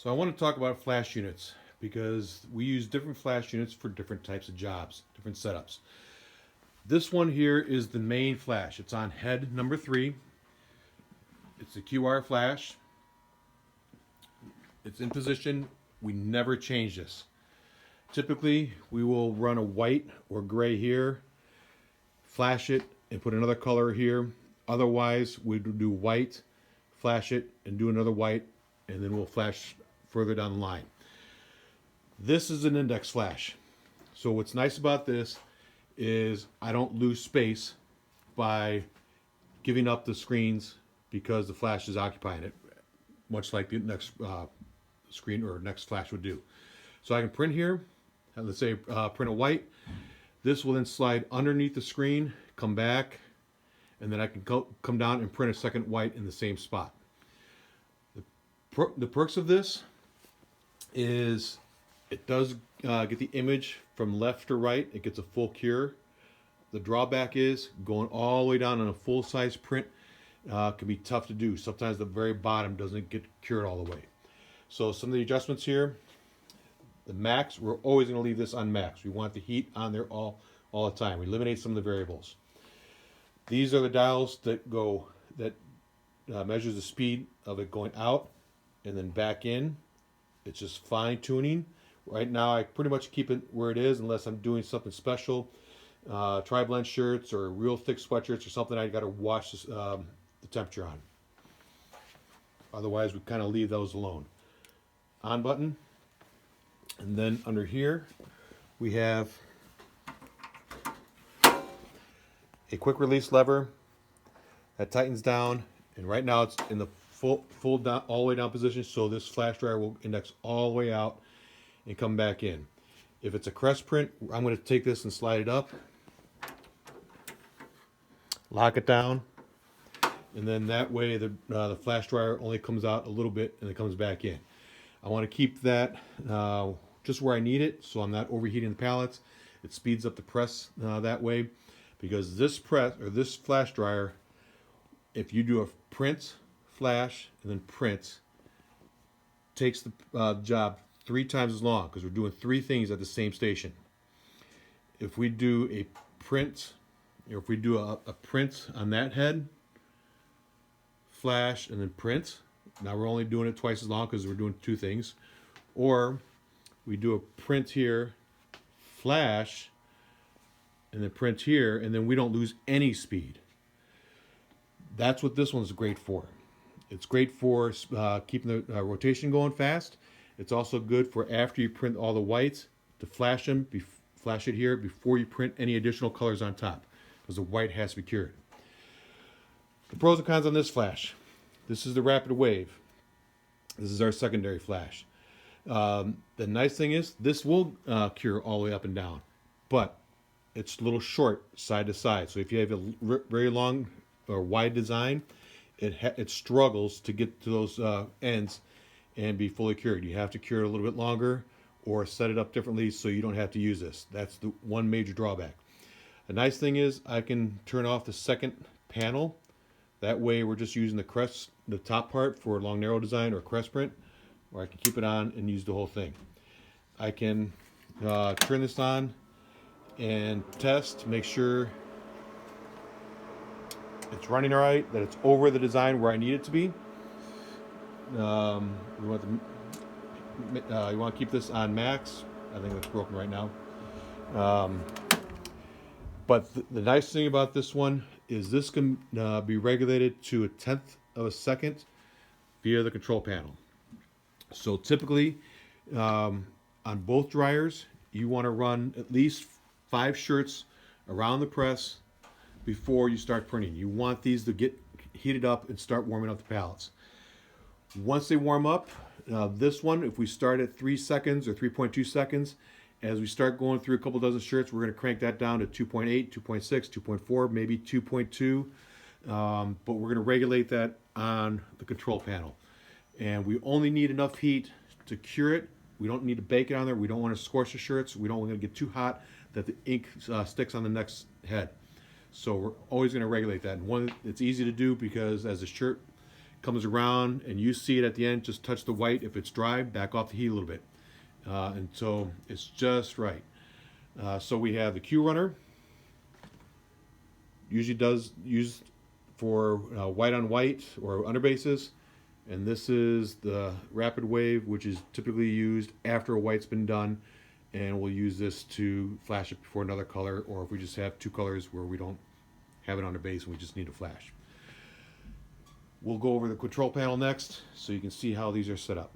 So I want to talk about flash units because we use different flash units for different types of jobs, different setups. This one here is the main flash. It's on head number 3. It's a QR flash. It's in position. We never change this. Typically, we will run a white or gray here, flash it, and put another color here. Otherwise, we do white, flash it, and do another white, and then we'll flash further down the line. This is an index flash. So what's nice about this is I don't lose space by giving up the screens because the flash is occupying it, much like the next screen or next flash would do. So I can print here, let's say print a white. This will then slide underneath the screen, come back, and then I can come down and print a second white in the same spot. The perks of this is it does get the image from left to right. It gets a full cure. The drawback is going all the way down on a full-size print can be tough to do. Sometimes the very bottom doesn't get cured all the way. So some of the adjustments here, the max, we're always going to leave this on max. We want the heat on there all the time. We eliminate some of the variables. These are the dials that measures the speed of it going out and then back in. It's just fine tuning. Right now I pretty much keep it where it is unless I'm doing something special. Tri-blend shirts or real thick sweatshirts or something I got to watch this, the temperature on. Otherwise we kind of leave those alone. On button. And then under here we have a quick release lever that tightens down, and right now it's in the full down, all the way down position, so this flash dryer will index all the way out and come back in. If it's a crest print, I'm going to take this and slide it up, lock it down, and then that way the flash dryer only comes out a little bit and it comes back in. I want to keep that just where I need it, so I'm not overheating the pallets. It speeds up the press that way, because this press or this flash dryer, if you do a print, flash, and then print, takes the job 3 times as long because we're doing 3 things at the same station. If we do a print, or if we do a print on that head, flash, and then print, now we're only doing it twice as long because we're doing 2 things. Or we do a print here, flash, and then print here, and then we don't lose any speed. That's what this one's great for. It's great for keeping the rotation going fast. It's also good for after you print all the whites to flash them, flash it here before you print any additional colors on top, because the white has to be cured. The pros and cons on this flash. This is the Rapid Wave. This is our secondary flash. The nice thing is this will cure all the way up and down, but it's a little short side to side. So if you have a very long or wide design, it struggles to get to those ends and be fully cured. You have to cure it a little bit longer or set it up differently so you don't have to use this. That's the one major drawback. The nice thing is I can turn off the second panel. That way we're just using the top part for long narrow design or crest print, or I can keep it on and use the whole thing. I can turn this on and test, make sure it's running all right, that it's over the design where I need it to be. You want to keep this on max. I think that's broken right now. But the nice thing about this one is this can be regulated to 1/10 of a second via the control panel. So typically on both dryers, you want to run at least 5 shirts around the press before you start printing. You want these to get heated up and start warming up the pallets. Once they warm up, this one, if we start at 3 seconds or 3.2 seconds, as we start going through a couple dozen shirts, we're going to crank that down to 2.8, 2.6, 2.4, maybe 2.2. But we're going to regulate that on the control panel. And we only need enough heat to cure it. We don't need to bake it on there. We don't want to scorch the shirts. We don't want to get too hot that the ink sticks on the next head. So we're always going to regulate that. And one, it's easy to do because as the shirt comes around and you see it at the end, just touch the white. If it's dry, back off the heat a little bit. And so it's just right. So we have the Q runner, usually used for white on white or underbases. And this is the rapid wave, which is typically used after a white's been done. And we'll use this to flash it before another color, or if we just have two colors where we don't have it on the base and we just need a flash. We'll go over the control panel next so you can see how these are set up.